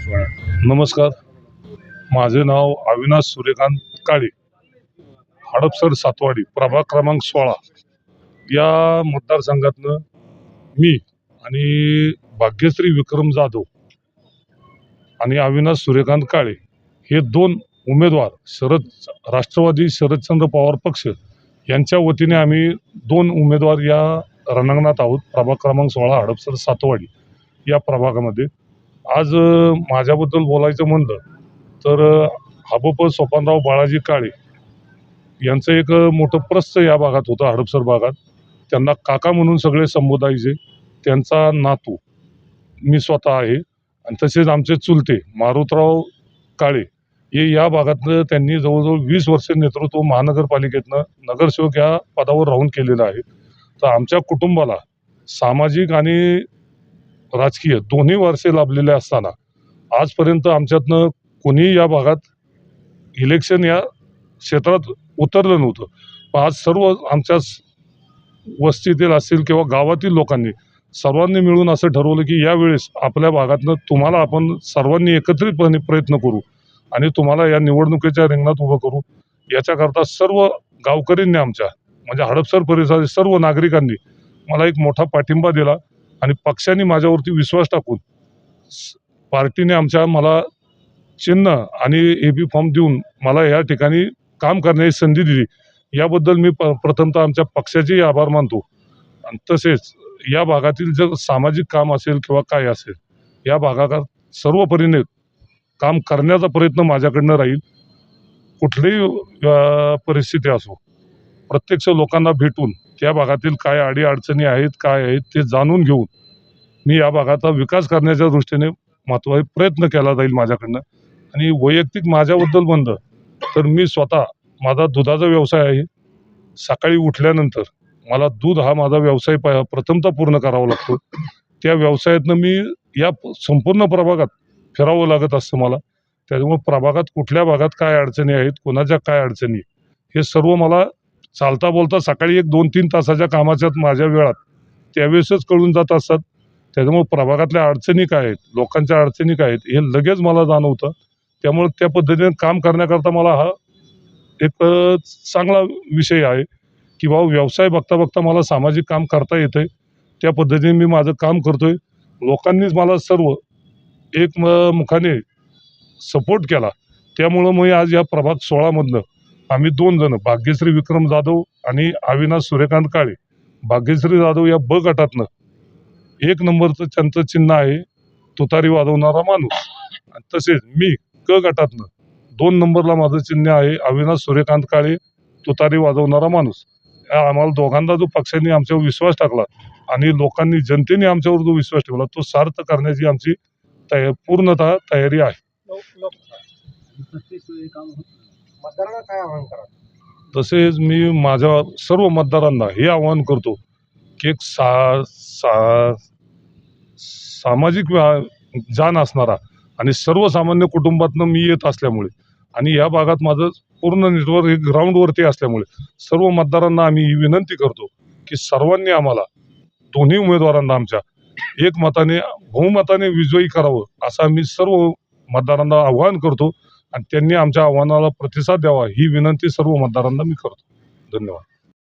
सोहळा. नमस्कार, माझे नाव अविनाश सूर्यकांत काळे, हडपसर सातवाडी, प्रभाग क्रमांक 16 या मतदारसंघातनं मी आणि भाग्यश्री विक्रम जाधव आणि अविनाश सूर्यकांत काळे हे दोन उमेदवार राष्ट्रवादी शरदचंद्र पवार पक्ष यांच्या वतीने आम्ही दोन उमेदवार या रणांगणात आहोत. प्रभाग क्रमांक 16 हडपसर सातवाडी या प्रभागामध्ये आज माझ्याबद्दल बोलायचं म्हणलं तर हाबप सोपानराव बाळाजी काळे यांचं एक मोठं प्रस्थ या भागात होतं. हडपसर भागात त्यांना काका म्हणून सगळे संबोधायचे. त्यांचा नातू मी स्वतः आहे आणि तसेच आमचे चुलते मारुतराव काळे हे या भागातनं त्यांनी जवळजवळ 20 वर्ष नेतृत्व महानगरपालिकेतनं नगरसेवक या पदावर राहून केलेलं आहे. तर आमच्या कुटुंबाला सामाजिक आणि राजकीय दोन्ही वर्षे लाभलेले असताना आजपर्यंत आमच्यातनं कोणीही या भागात इलेक्शन या क्षेत्रात उतरलं नव्हतं. पण आज सर्व आमच्या वस्तीतील असतील किंवा गावातील लोकांनी सर्वांनी मिळून असं ठरवलं की यावेळेस आपल्या भागातनं तुम्हाला आपण सर्वांनी एकत्रितपणे प्रयत्न करू आणि तुम्हाला या निवडणुकीच्या रिंगणात उभं करू. याच्याकरता सर्व गावकऱ्यांनी आमच्या म्हणजे हडपसर परिसरातील सर्व नागरिकांनी मला एक मोठा पाठिंबा दिला आणि पक्षाने माझ्यावरती विश्वास टाकून पार्टीने मला चिन्ह आणि AB फॉर्म देऊन मला या ठिकाणी काम करण्याची संधी दिली. याबद्दल मी प्रथमतः आमच्या पक्षाचेही आभार मानतो. आणि तसेच या भागातील जर सामाजिक काम असेल किंवा काय असेल या भागात सर्व परीने काम करण्याचा प्रयत्न माझ्याकडनं राहील. कुठलीही परिस्थिती असो प्रत्यक्ष लोकांना भेटून त्या भागातील काय अडीअडचणी आहेत काय आहेत ते जाणून घेऊन मी या भागाचा विकास करण्याच्या दृष्टीने महत्त्वाचा प्रयत्न केला जाईल माझ्याकडनं. आणि वैयक्तिक माझ्याबद्दल म्हणलं तर मी स्वतः माझा दुधाचा व्यवसाय आहे. सकाळी उठल्यानंतर मला दूध हा माझा व्यवसाय प्रथमतः पूर्ण करावा लागतो. त्या व्यवसायातनं मी या संपूर्ण प्रभागात फिरावं लागत असतं मला. त्याच्यामुळे प्रभागात कुठल्या भागात काय अडचणी आहेत कोणाच्या काय अडचणी हे सर्व मला चालता बोलता सकाळी 1-2-3 तासाच्या कामाच्या माझ्या वेळात त्यावेळेसच कळून जात असतात. त्याच्यामुळे प्रभागातल्या अडचणी काय आहेत लोकांच्या अडचणी काय आहेत हे लगेच मला जाणवतं. त्यामुळे त्या पद्धतीने काम करण्याकरता मला हा एक चांगला विषय आहे की बाबा व्यवसाय बघता बघता मला सामाजिक काम करता येतंय. त्या पद्धतीने मी माझं काम करतोय. लोकांनीच मला सर्व एक मुखाने सपोर्ट केला. त्यामुळं मी आज या प्रभाग 16मधनं आम्ही 2 जण भाग्यश्री विक्रम जाधव आणि अविनाश सूर्यकांत काळे. भाग्यश्री जाधव या ब गटातनं 1 नंबरचं त्यांचं चिन्ह आहे तुतारी वाजवणारा माणूस आणि तसेच मी क गटातनं 2 नंबरला माझं चिन्ह आहे अविनाश सूर्यकांत काळे तुतारी वाजवणारा माणूस. आम्हाला दोघांना जो पक्षाने आमच्यावर विश्वास टाकला आणि लोकांनी जनतेने आमच्यावर जो विश्वास ठेवला तो सार्थ करण्याची आमची पूर्णतः तयारी आहे. तसेच मी माझ्या सर्व मतदारांना हे आवाहन करतो की एक सामाजिक जाण असणारा आणि सर्वसामान्य कुटुंबातनं मी येत असल्यामुळे आणि या भागात माझं पूर्ण नेटवर्क हे ग्राउंडवरती असल्यामुळे सर्व मतदारांना आम्ही ही विनंती करतो की सर्वांनी आम्हाला दोन्ही उमेदवारांना आमच्या एकमताने बहुमताने विजयी करावं असं आम्ही सर्व मतदारांना आवाहन करतो आणि त्यांनी आमच्या आव्हानाला प्रतिसाद द्यावा ही विनंती सर्व मतदारांना मी करतो. धन्यवाद.